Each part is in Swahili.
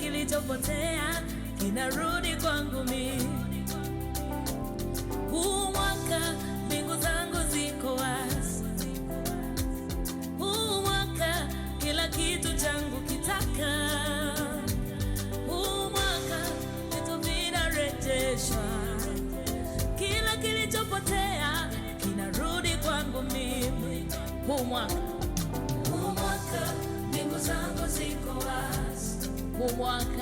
kilichopotea kinarudi kwangu mimi. Huu mwaka mbingu zangu ziko wazi. Huu mwaka kila kitu changu kitaka. Huu mwaka vitu vinarejeshwa. Kila kilichopotea kinarudi kwangu mimi. Huu mwaka mbingu zangu ziko wazi. Huu mwaka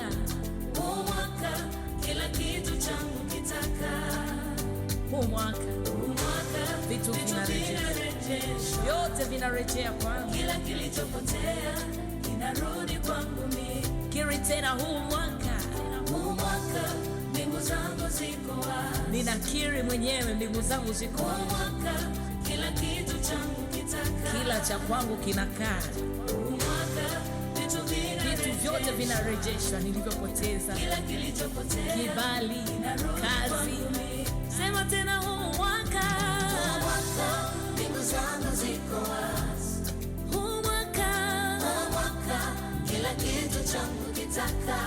kila kitu changu kitaka. Huu mwaka vitu vinarejeshwa. Yote vinarejea kwangu. Kila kilichopotea kinarudi kwangu mimi. Kiri tena, huu mwaka mbingu zangu ziko wazi. Ninakiri mwenyewe mbingu zangu ziko wazi. Huu mwaka kila kitu changu kitaka. Kila cha kwangu kinakaa. Huu mwaka vitu vyote vinarejeshwa nilivyopoteza. Kila kilichopotea, kibali, kazi. Sema tena, huu mwaka mbingu zangu ziko wazi. Huu mwaka kila kitu changu kitaka.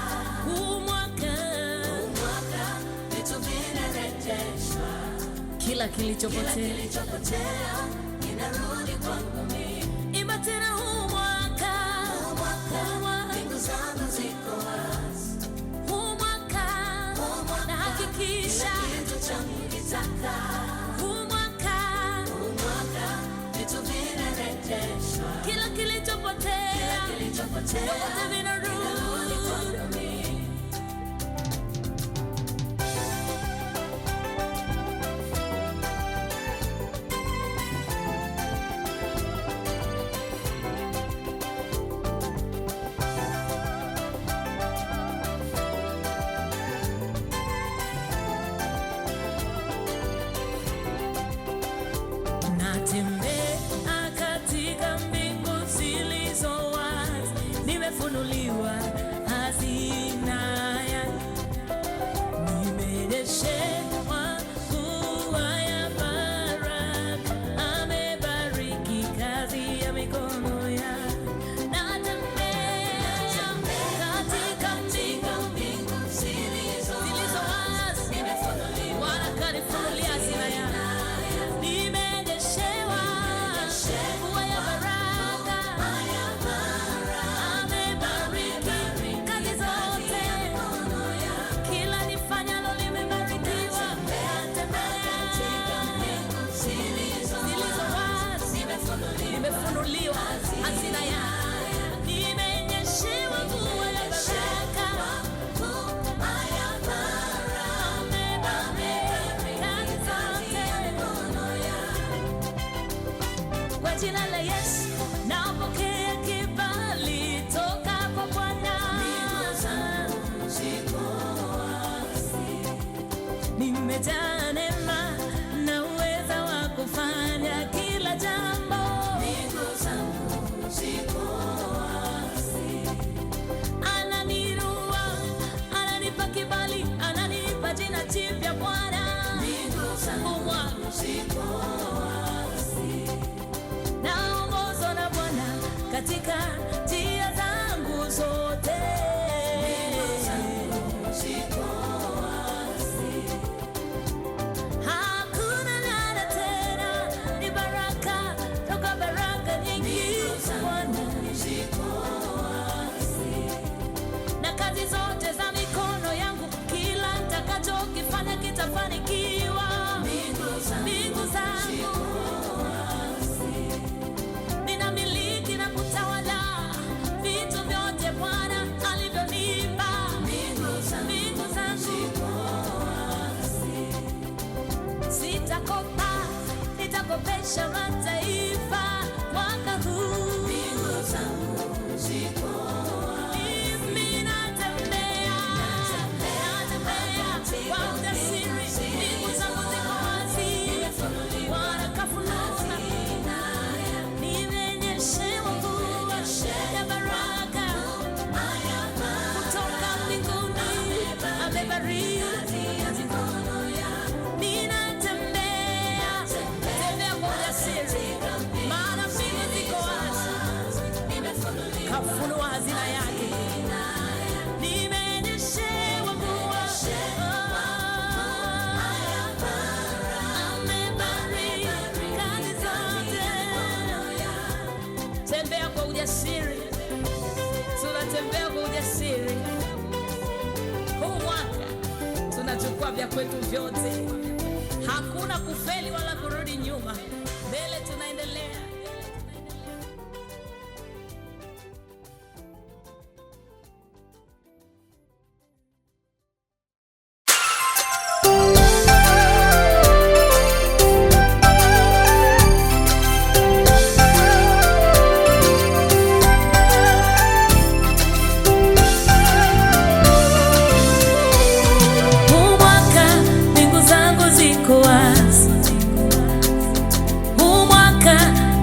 Huu mwaka vitu vinarejeshwa. Kila kilichopotea kinarudi kwangu mimi. Imba tena, huu mwaka mbingu zangu ziko wazi. Huu mwaka nahakikisha kila kitu changu kitaka. Huu mwaka vitu vinarejeshwa. Kila kilichopotea yote vinarudi kwangu mimi. Natembea katika mbingu zilizo wazi. Nimefunuliwa hazina yangu. Nimerejeshewa mvua ya baraka. Amebariki kazi ya mikono yangu. Natembea katika mbingu zilizo wazi. Bwana kanifunulia hazina yangu. Nimefunuliwa hazina yangu. Nimenyeshewa mvua ya baraka. Kwa jina la Yesu napokea kibali toka kwa Bwana. Nimejaa neema na uweza wa kufanya kila jambo. Ananirua, ananipa kibali, ananipa jina jipya Bwana. Naongozwa na Bwana katika njia zangu zote. tunatembea kwa ujasiri. Huu mwaka tunachukua vya kwetu vyote, hakuna kufeli wala kurudi nyuma, mbele tunaendelea.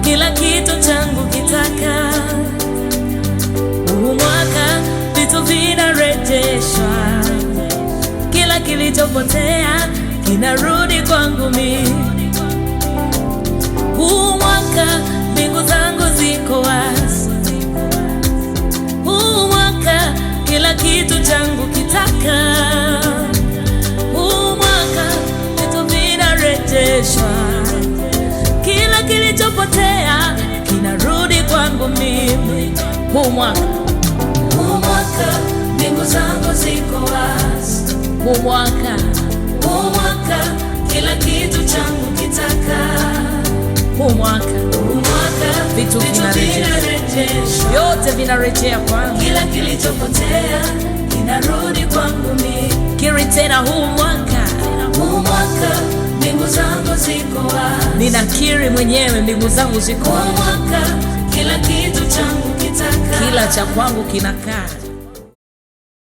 Kila kitu changu kitaka. Huu mwaka vitu vinarejeshwa, kila kilichopotea kinarudi kwangu mimi. Huu mwaka mbingu zangu ziko wazi. Huu mwaka kila kitu changu kitaka. Huu mwaka vitu vinarejeshwa, kila kilichopotea kinarudi kwangu mimi. Huu mwaka mbingu zangu ziko wazi. Huu mwaka kila kitu changu kitaka. Huu mwaka vitu vinarejeshwa, yote vinarejea kwangu, kila kilichopotea kinarudi kwangu mimi. Kiri tena, huu mwaka mbingu zangu ziko wazi. Ninakiri mwenyewe, mbingu zangu ziko wazi. Kila kitu changu kitaka, kila cha kwangu kinakaa.